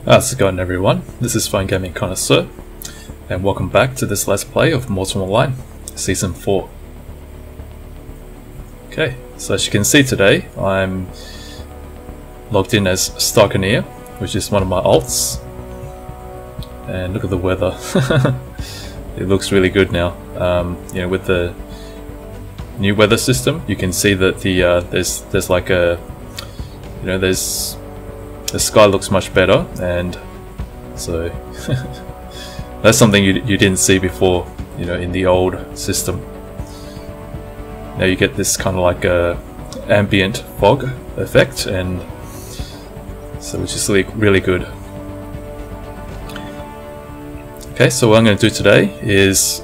How's it going, everyone? This is Phone Gaming Connoisseur, and welcome back to this Let's Play of Mortal Online Season 4. Okay, so as you can see today, I'm logged in as Stykinir, which is one of my alts. And look at the weather. It looks really good now. You know, with the new weather system, you can see that the there's like a, you know, the sky looks much better, and so that's something you didn't see before, you know, in the old system. Now you get this kind of like a ambient fog effect, and so which is really good. Okay, so what I'm going to do today is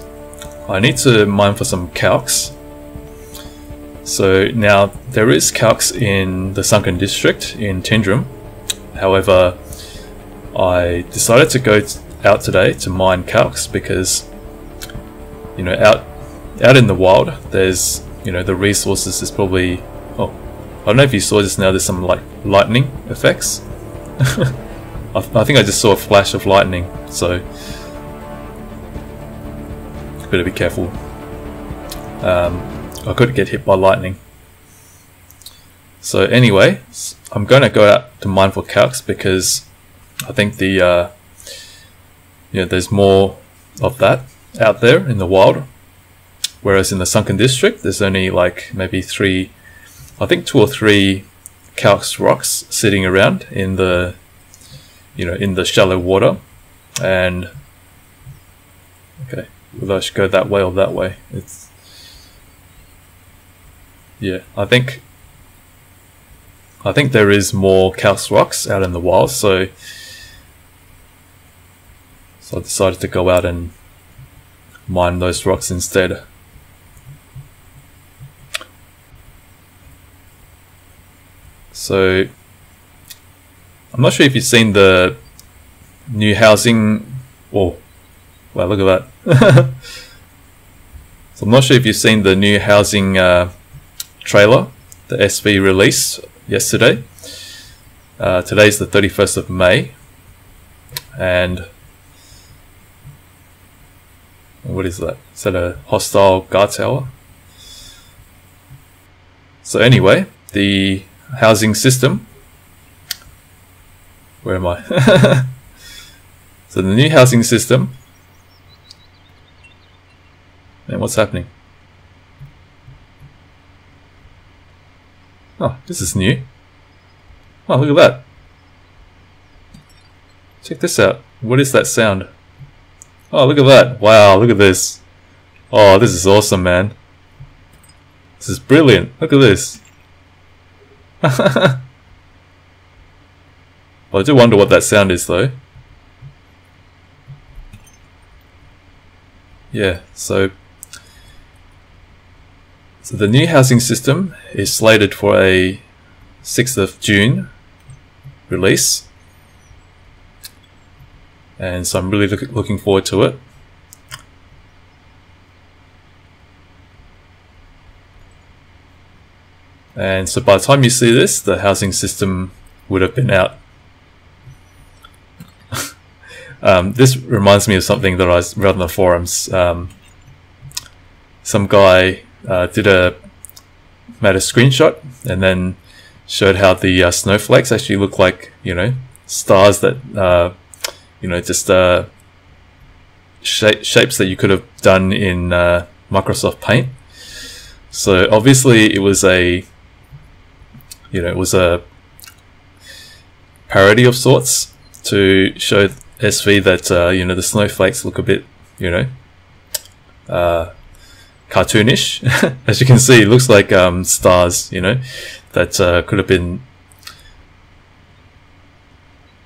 I need to mine for some Calx. So now there is Calx in the Sunken District in Tindrum. However, I decided to go out today to mine Calx because, you know, out in the wild, there's, you know, the resources is probably, oh, I don't know if you saw just now, there's some like lightning effects. I think I just saw a flash of lightning, so better be careful. I could get hit by lightning. So anyway, I'm going to go out to mine for Calx because I think the you know, there's more of that out there in the wild, whereas in the Sunken District there's only like maybe two or three Calx rocks sitting around in the, you know, in the shallow water. And okay, whether I should go that way or that way, it's, yeah, I think there is more Calx rocks out in the wild, so I decided to go out and mine those rocks instead. So I'm not sure if you've seen the new housing. Oh, wow, look at that. So I'm not sure if you've seen the new housing trailer, the SV release yesterday. Today's the 31st of May, and what is that? Is that a hostile guard tower? So anyway, the housing system, where am I? So the new housing system, and what's happening? Oh, this is new. Oh, look at that. Check this out. What is that sound? Oh, look at that. Wow, look at this. Oh, this is awesome, man. This is brilliant. Look at this. Well, I do wonder what that sound is, though. Yeah, so the new housing system is slated for a 6th of June release, and so I'm really looking forward to it. And so by the time you see this, the housing system would have been out. This reminds me of something that I read on the forums. Some guy made a screenshot and then showed how the snowflakes actually look like, you know, stars that, you know, just shapes that you could have done in Microsoft Paint. So obviously it was a, you know, it was a parody of sorts to show SV that, you know, the snowflakes look a bit, you know, cartoonish. As you can see, it looks like stars, you know, that could have been,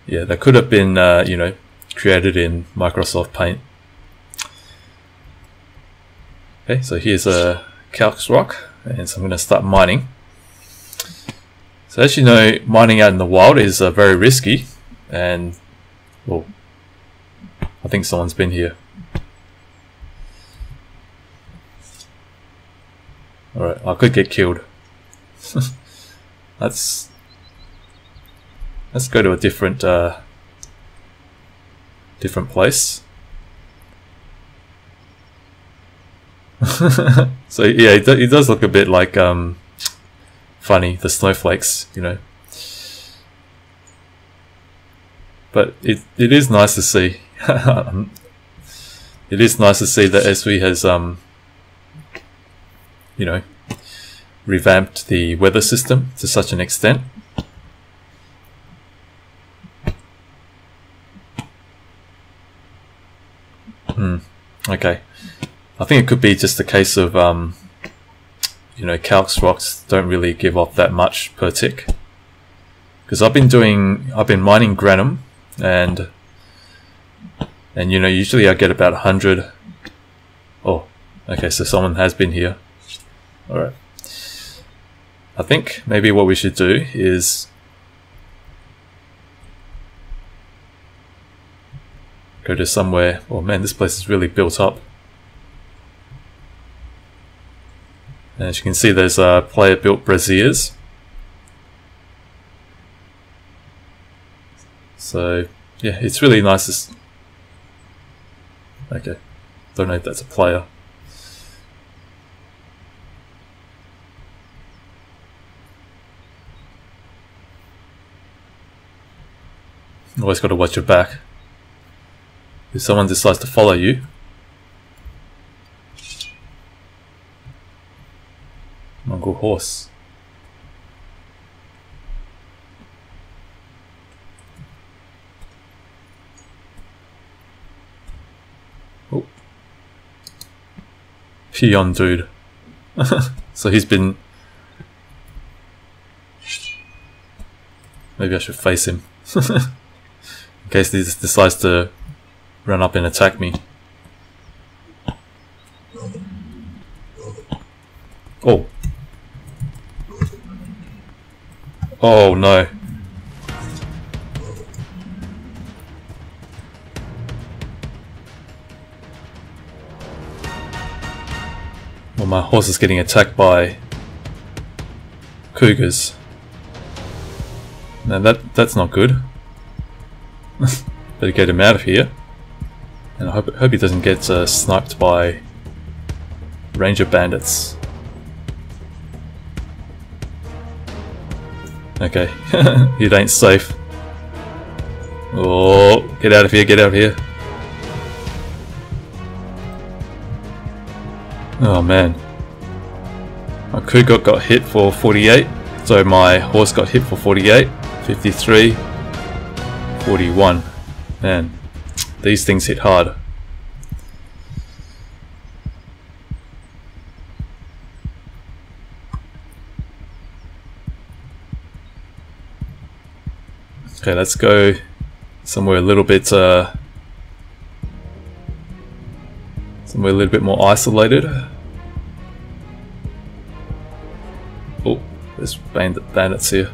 yeah, that could have been, you know, created in Microsoft Paint. Okay, so here's a Calx rock, and so I'm going to start mining. So as you know, mining out in the wild is very risky, and, well, I think someone's been here. Alright, I could get killed. Let's go to a different different place. So yeah, it does look a bit like funny, the snowflakes, you know. But it is nice to see. It is nice to see that SV has you know, revamped the weather system to such an extent. Okay, I think it could be just a case of you know, Calx rocks don't really give off that much per tick, because I've been mining granum, and you know, usually I get about 100. Oh, okay, so someone has been here. All right, I think maybe what we should do is go to somewhere. Oh man, this place is really built up. And as you can see, there's player built braziers. So yeah, it's really nice. Okay, don't know if that's a player. Always got to watch your back. If someone decides to follow you, Mongol horse. Oh, peon dude. So he's been. Maybe I should face him. In case he decides to run up and attack me. Oh. Oh no. Well, my horse is getting attacked by cougars. Now that's not good. Better get him out of here. And I hope he doesn't get sniped by ranger bandits. Okay, it ain't safe. Oh, get out of here, get out of here. Oh man. My cougar got hit for 48, so my horse got hit for 48, 53, 41. Man, these things hit hard. Okay, let's go somewhere a little bit more isolated. Oh, there's bandits here.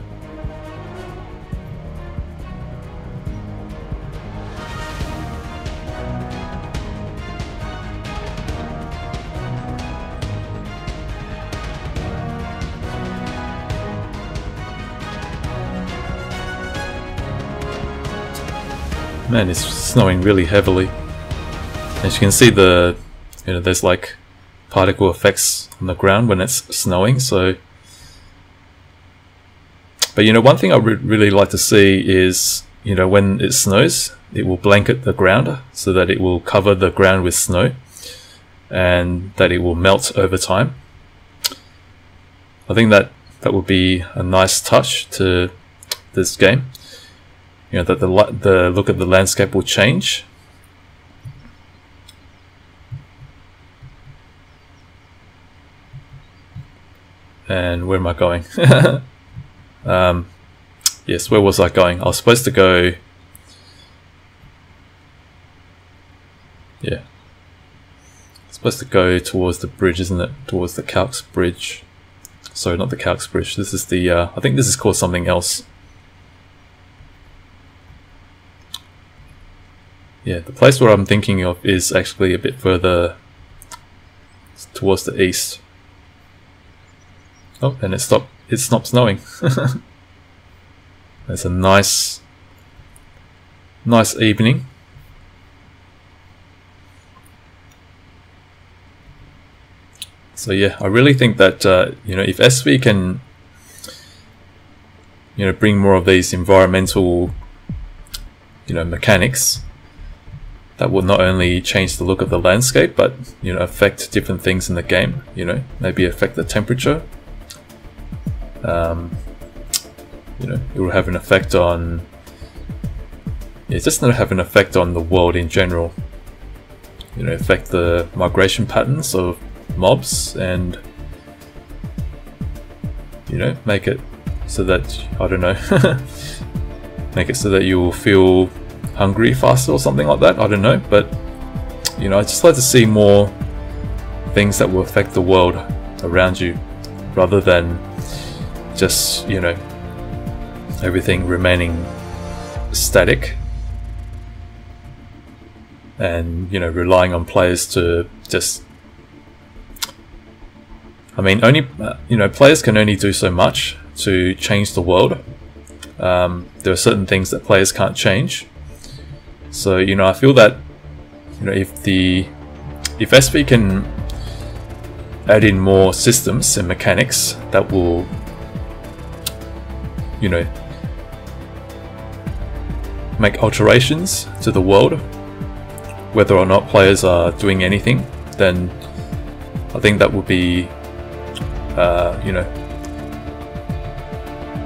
Man, it's snowing really heavily. As you can see, there's like particle effects on the ground when it's snowing. So, but one thing I really like to see is, when it snows, it will blanket the ground so that it will cover the ground with snow, and that it will melt over time. I think that would be a nice touch to this game. That the look at the landscape will change. And where am I going? Yes, where was I going? I was supposed to go... Yeah. I was supposed to go towards the bridge, isn't it? Towards the Calx bridge. Sorry, not the Calx bridge. This is the... I think this is called something else. Yeah, the place where I'm thinking of is actually a bit further towards the east. Oh, and it stopped snowing. It's a nice evening. So yeah, I really think that you know, if SV can, you know, bring more of these environmental, you know, mechanics, that will not only change the look of the landscape, but, you know, affect different things in the game. You know, maybe affect the temperature. You know, it will have an effect on. It's just not have an effect on the world in general. You know, affect the migration patterns of mobs, and, you know, make it so that, I don't know, make it so that you will feel hungry faster or something like that. I don't know, but, you know, I just like to see more things that will affect the world around you, rather than just, you know, everything remaining static and, you know, relying on players to just, I mean, only, you know, players can only do so much to change the world. There are certain things that players can't change. So, you know, I feel that, you know, if SV can add in more systems and mechanics that will, you know, make alterations to the world, whether or not players are doing anything, then I think that would be, you know,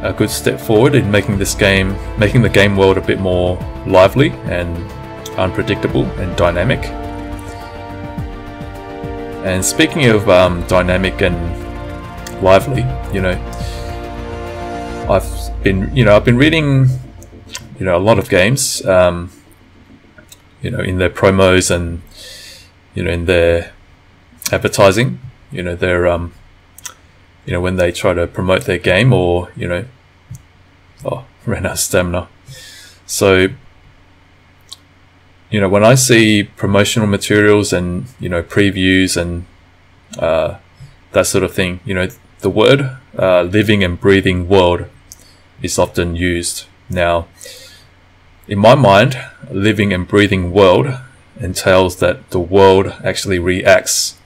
a good step forward in making this game, making the game world a bit more lively and unpredictable and dynamic. And speaking of dynamic and lively, you know, I've been reading, you know, a lot of games, you know, in their promos and, you know, in their advertising, you know, their you know, when they try to promote their game, or, you know, oh, ran out of stamina. So, you know, when I see promotional materials and, you know, previews and that sort of thing, you know, the word living and breathing world is often used. Now, in my mind, living and breathing world entails that the world actually reacts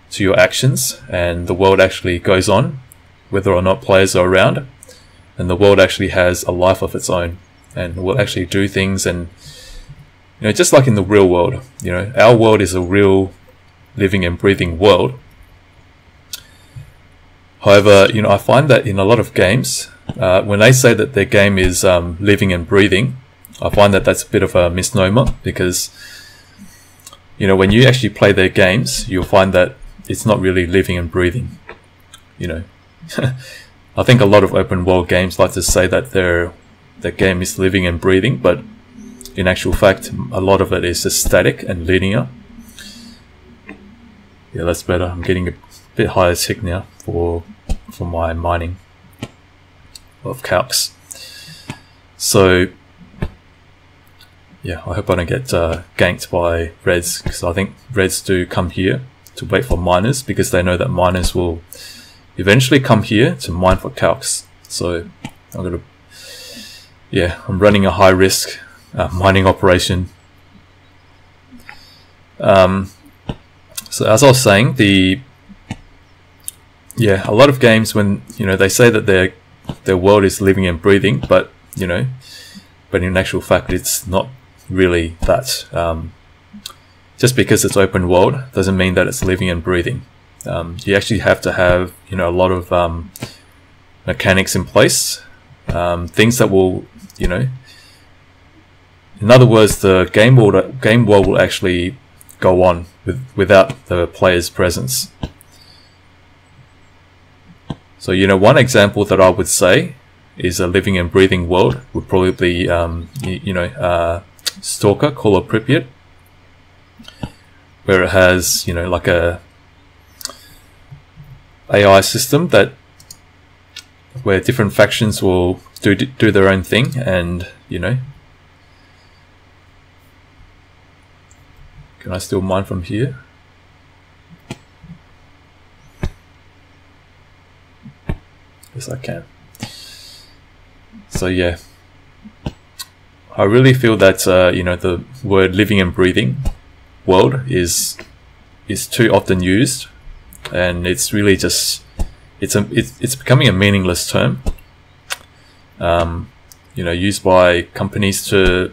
to your actions, and the world actually goes on whether or not players are around, and the world actually has a life of its own and will actually do things. And, you know, just like in the real world, you know, our world is a real living and breathing world. However, you know, I find that in a lot of games, when they say that their game is living and breathing, I find that that's a bit of a misnomer, because, you know, when you actually play their games, you'll find that it's not really living and breathing. You know, I think a lot of open world games like to say that their game is living and breathing, but in actual fact, a lot of it is just static and linear. Yeah, that's better. I'm getting a bit higher tick now for my mining of Calx. So yeah, I hope I don't get ganked by reds, because I think reds do come here to wait for miners, because they know that miners will eventually come here to mine for Calx. So I'm gonna, yeah, I'm running a high risk mining operation. So as I was saying, a lot of games, when, you know, they say that their world is living and breathing, but, you know, but in actual fact it's not really that. Just because it's open world doesn't mean that it's living and breathing. You actually have to have, you know, a lot of mechanics in place, things that will, you know, in other words, the game world will actually go on without the player's presence. So, you know, one example that I would say is a living and breathing world would probably be, you know, Stalker, Call of Pripyat, where it has, you know, like a AI system where different factions will do their own thing, and, you know, can I still mine from here? Yes, I can. So yeah, I really feel that you know, the word living and breathing world is too often used and it's really just it's becoming a meaningless term. You know, used by companies to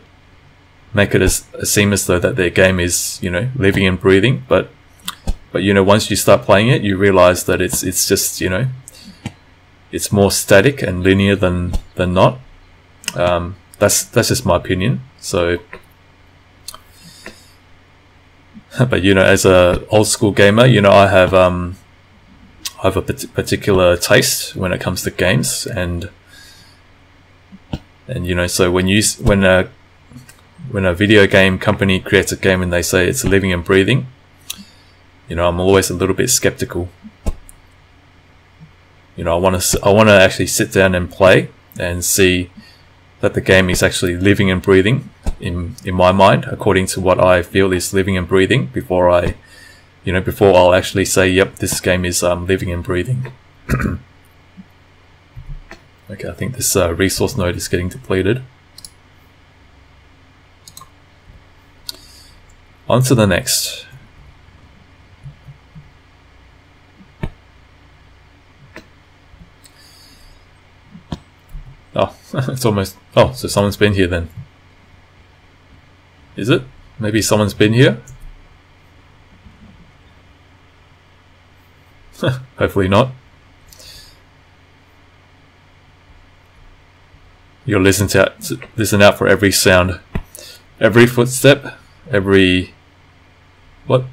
make it as seem as though that their game is, you know, living and breathing. But you know, once you start playing it, you realize that it's just, you know, it's more static and linear than not. That's just my opinion. So, but you know, as a old school gamer, you know, I have a particular taste when it comes to games, and you know, so when a video game company creates a game and they say it's living and breathing, you know, I'm always a little bit skeptical. You know, I want to actually sit down and play and see that the game is actually living and breathing in my mind, according to what I feel is living and breathing, before I'll actually say, yep, this game is living and breathing. Okay, I think this resource node is getting depleted. On to the next. Oh, it's almost... Oh, so someone's been here then. Is it? Maybe someone's been here? Hopefully not. You'll listen out for every sound. Every footstep. Every... What?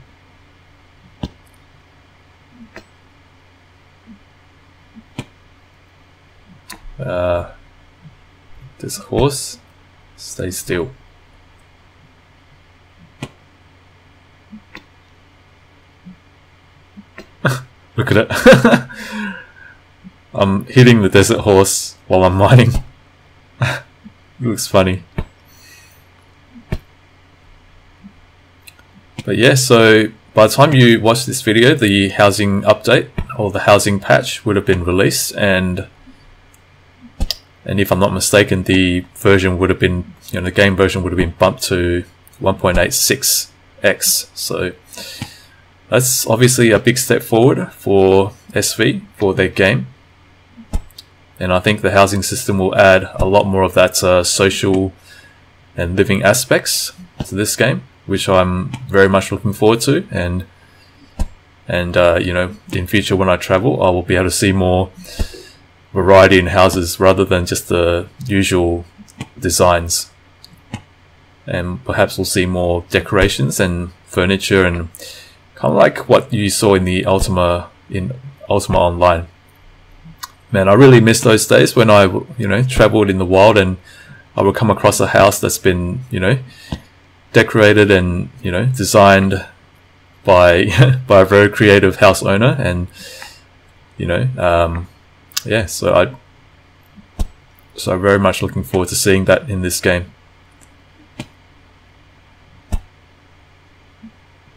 This horse. Stay still. Look at it. I'm hitting the desert horse while I'm mining. It looks funny. But yeah, so by the time you watch this video, the housing update or the housing patch would have been released, and if I'm not mistaken, the version would have been, you know, the game version would have been bumped to 1.86x. So that's obviously a big step forward for SV, for their game. And I think the housing system will add a lot more of that social and living aspects to this game, which I'm very much looking forward to. And you know, in future when I travel, I will be able to see more variety in houses rather than just the usual designs. And perhaps we'll see more decorations and furniture, and kind of like what you saw in the Ultima Online. Man, I really miss those days when I, you know, traveled in the wild and I would come across a house that's been, you know, decorated and, you know, designed by by a very creative house owner, and you know, yeah, so I'm very much looking forward to seeing that in this game.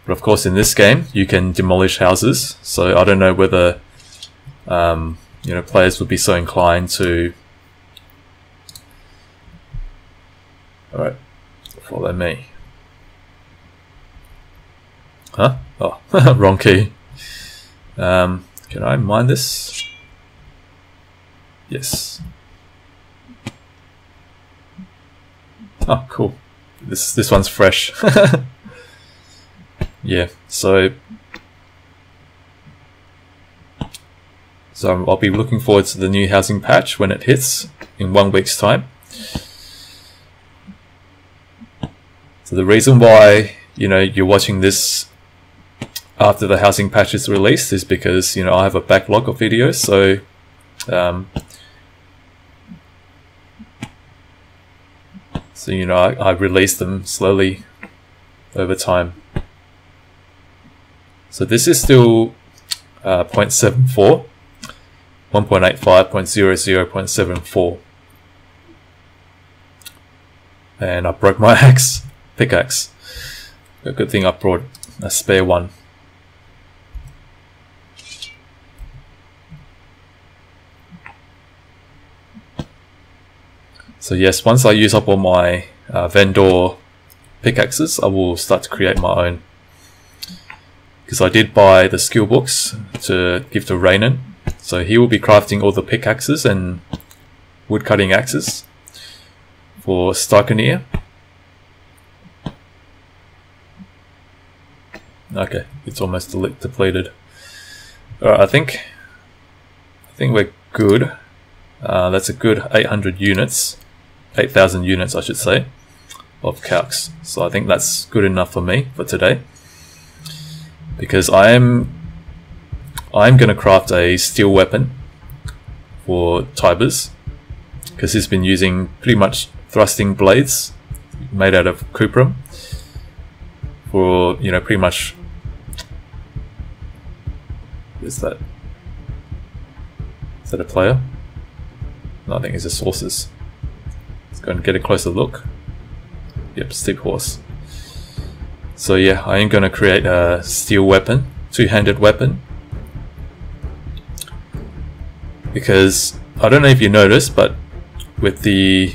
But of course, in this game, you can demolish houses, so I don't know whether you know, players would be so inclined to... Alright, follow me. Huh? Oh, wrong key. Can I mine this? Yes. Oh, cool. This one's fresh. Yeah, so I'll be looking forward to the new housing patch when it hits in 1 week's time. So the reason why, you know, you're watching this after the housing patch is released is because, you know, I have a backlog of videos, so you know, I release them slowly over time. So this is still 0.74, 1.85, 0.00, 0.74. And I broke my pickaxe. A good thing I brought a spare one. So yes, once I use up all my vendor pickaxes, I will start to create my own. because I did buy the skill books to give to Raynon. So he will be crafting all the pickaxes and wood cutting axes for Stykinir. Okay, it's almost depleted. Alright, I think we're good. That's a good 800 units, 8,000 units I should say, of Calx. So I think that's good enough for me for today, because I'm going to craft a steel weapon for Tibers, because he's been using pretty much thrusting blades made out of cuprum for, you know, pretty much. Is that a player? No, I think it's a sources. Let's go and get a closer look. Yep, steep horse. So yeah, I am going to create a steel weapon, two-handed weapon, because I don't know if you noticed, but with the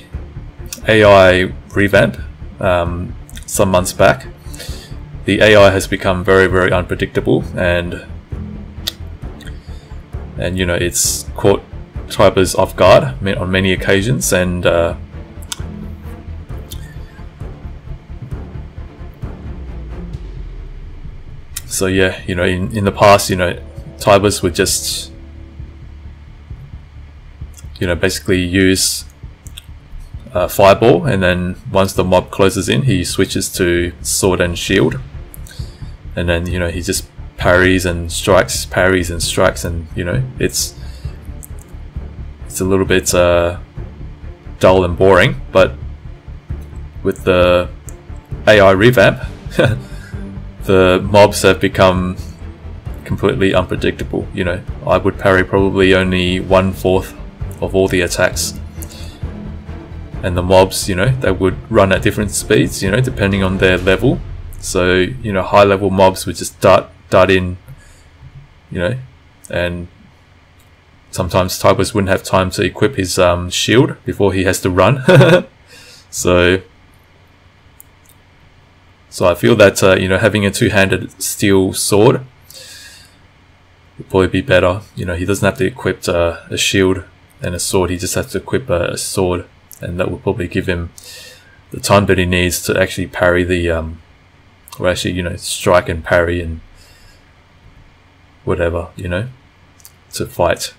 AI revamp some months back, the AI has become very, very unpredictable, and you know, it's caught Tibers off guard on many occasions, and so yeah, you know, in the past, you know, Tibers would just, you know, basically use fireball, and then once the mob closes in, he switches to sword and shield, and then, you know, he just parries and strikes, parries and strikes, and you know, it's a little bit dull and boring. But with the AI revamp, the mobs have become completely unpredictable. You know, I would parry probably only 1/4 of all the attacks, and the mobs, you know, they would run at different speeds, you know, depending on their level. So, you know, high level mobs would just dart in, you know, and sometimes Tibers wouldn't have time to equip his shield before he has to run. so I feel that you know, having a two-handed steel sword would probably be better. You know, he doesn't have to equip a shield and a sword, he just has to equip a sword, and that will probably give him the time that he needs to actually parry the or actually, you know, strike and parry and whatever, you know, to fight.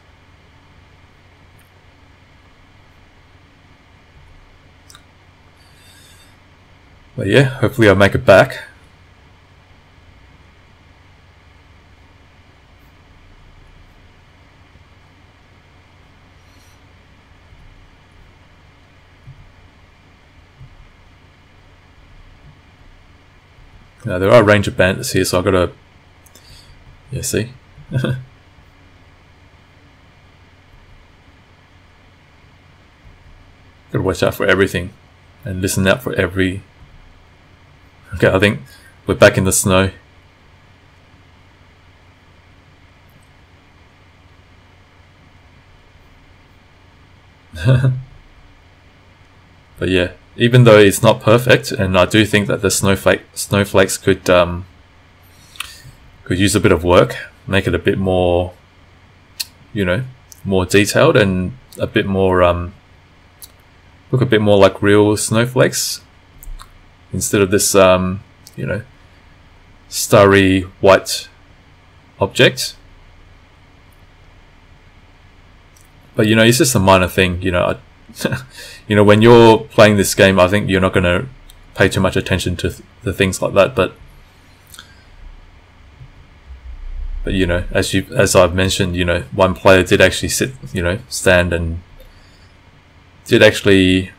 But yeah, hopefully I'll make it back. Now there are a range of bandits here, so I've got to, yeah, see? Gotta watch out for everything and listen out for every. Okay, I think we're back in the snow. But yeah, even though it's not perfect, and I do think that the snowflakes could use a bit of work, make it a bit more, you know, more detailed and a bit more look a bit more like real snowflakes instead of this you know, starry white object. But you know, it's just a minor thing, you know. You know, when you're playing this game, I think you're not going to pay too much attention to the things like that, but you know, as I've mentioned, you know, one player did actually stand and did actually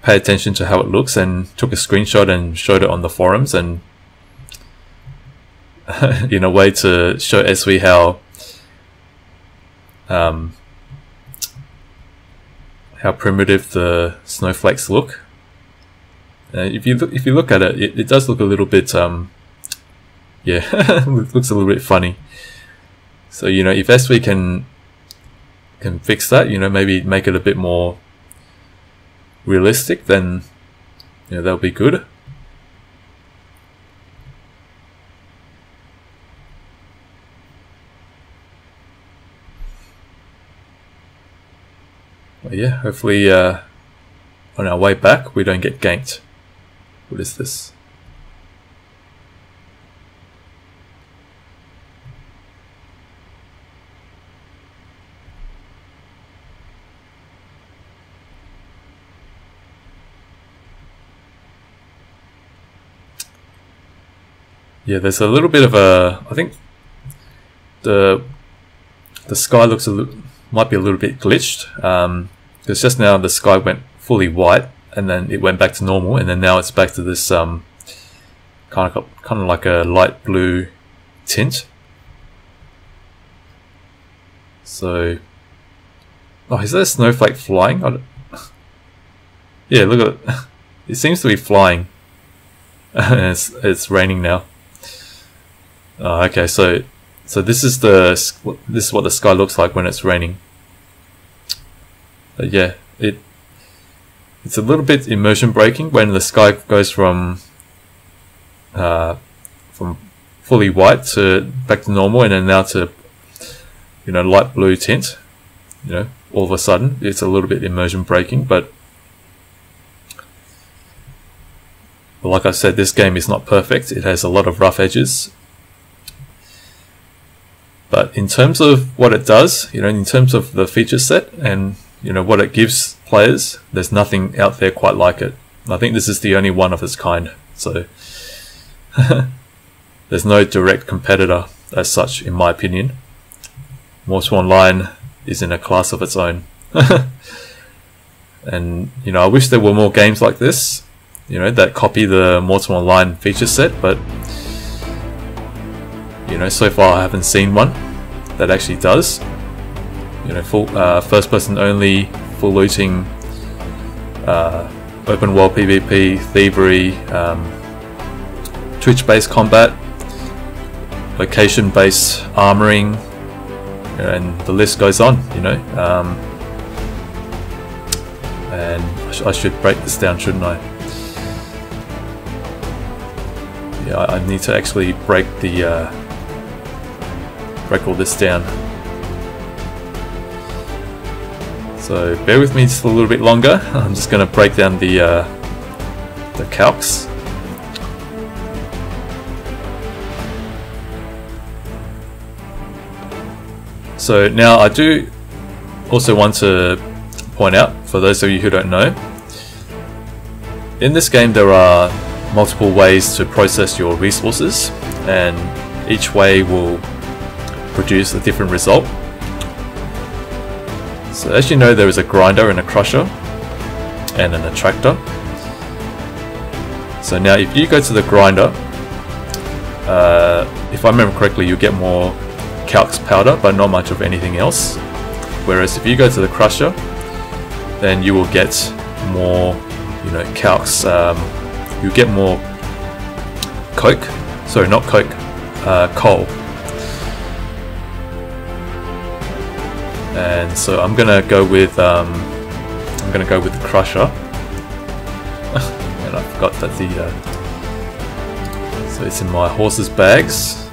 pay attention to how it looks and took a screenshot and showed it on the forums, and in a way to show SW how primitive the snowflakes look. If you look at it, it does look a little bit yeah, it looks a little bit funny. So you know, if SW can fix that, you know, maybe make it a bit more realistic, then you know, that'll be good. Well, yeah, hopefully on our way back we don't get ganked. What is this? Yeah, there's a little bit of a, I think the sky looks might be a little bit glitched, because just now the sky went fully white and then it went back to normal, and then now it's back to this kind of like a light blue tint. So, oh, is there a snowflake flying? Yeah, look at it. It seems to be flying. And it's raining now. Oh, okay, so this is what the sky looks like when it's raining. But yeah, it's a little bit immersion breaking when the sky goes from fully white to back to normal, and then now to, you know, light blue tint. You know, all of a sudden it's a little bit immersion breaking, but like I said, this game is not perfect. It has a lot of rough edges. But in terms of what it does, you know, in terms of the feature set and, you know, what it gives players, there's nothing out there quite like it. I think this is the only one of its kind. So there's no direct competitor as such, in my opinion. Mortal Online is in a class of its own. And, you know, I wish there were more games like this, you know, that copy the Mortal Online feature set, but, you know, so far I haven't seen one that actually does. You know, full first person only, full looting, open world PvP, thievery, Twitch based combat, location based armoring, and the list goes on, you know. And I should break this down, shouldn't I? Yeah, I need to actually break all this down. So bear with me just a little bit longer. I'm just going to break down the calcs. So now I do also want to point out, for those of you who don't know, in this game there are multiple ways to process your resources, and each way will produce a different result. So as you know, there is a grinder and a crusher and an attractor. So now if you go to the grinder, if I remember correctly, you get more calx powder but not much of anything else, whereas if you go to the crusher, then you will get more, you know, calx. You get more coke, sorry, not coke, coal. And so I'm gonna go with the crusher. And I forgot that so it's in my horse's bags.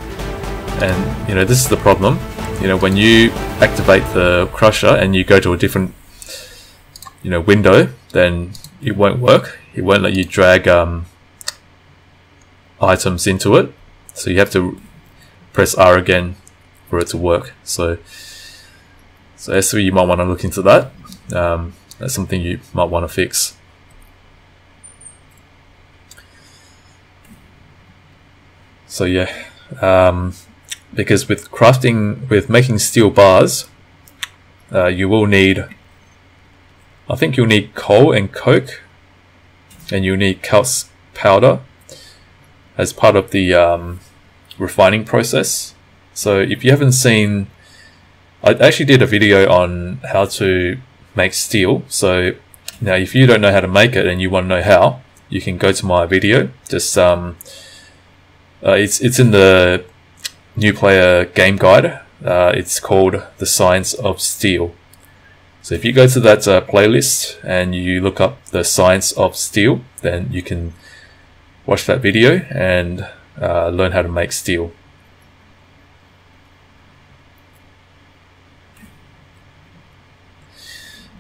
And you know, this is the problem. You know, when you activate the crusher and you go to a different, you know, window, then it won't work. It won't let you drag items into it. So you have to press R again for it to work. So S3, you might want to look into that. That's something you might want to fix. So yeah, because with making steel bars, you will need, I think you'll need coal and coke, and you'll need calx powder as part of the refining process. So if you haven't seen, I actually did a video on how to make steel. So now if you don't know how to make it and you want to know how, you can go to my video. Just it's in the new player game guide. It's called The Science of Steel. So if you go to that playlist and you look up The Science of Steel, then you can watch that video and learn how to make steel.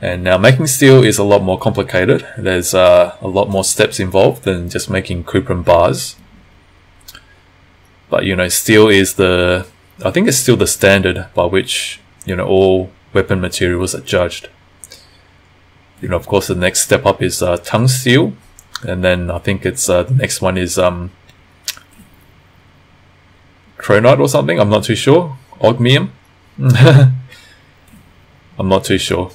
And now making steel is a lot more complicated. There's a lot more steps involved than just making cuprum bars. But you know, steel is I think it's still the standard by which, you know, all weapon materials are judged. You know, of course, the next step up is tungsteel, and then I think it's the next one is chronite or something. I'm not too sure. Ogmium. I'm not too sure.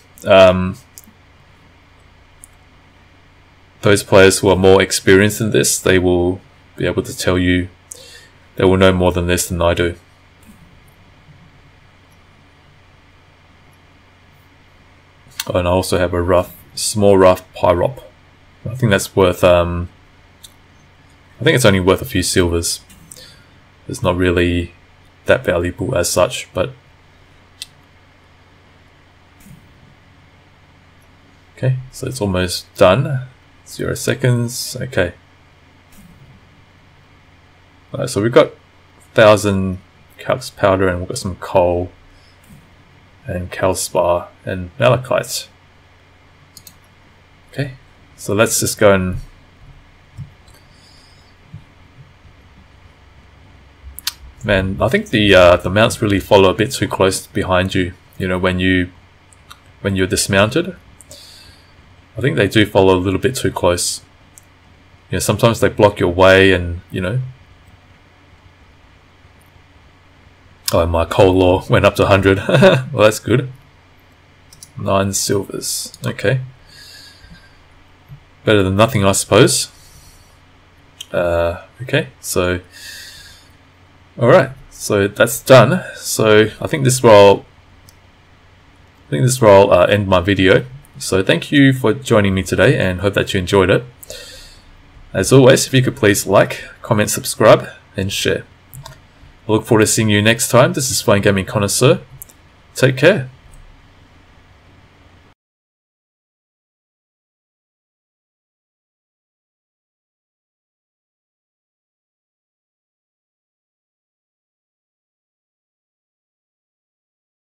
Those players who are more experienced in this, they will be able to tell you. They will know more than this than I do. Oh, and I also have a small rough pyrop. I think that's worth. I think it's only worth a few silvers. It's not really that valuable as such, but okay. So it's almost done. 0 seconds. Okay. So we've got 1,000 calx powder, and we've got some coal and calspar and malachite. Okay, so let's just go and man, I think the mounts really follow a bit too close behind you. You know, when you're dismounted, I think they do follow a little bit too close. You know, sometimes they block your way, and you know. Oh, my coal law went up to 100. Well, that's good. 9 silvers. Okay. Better than nothing, I suppose. Okay, so... Alright, so that's done. So, I think this will end my video. So, thank you for joining me today, and hope that you enjoyed it. As always, if you could please like, comment, subscribe, and share. I look forward to seeing you next time. This is Fine Gaming Connoisseur. Take care.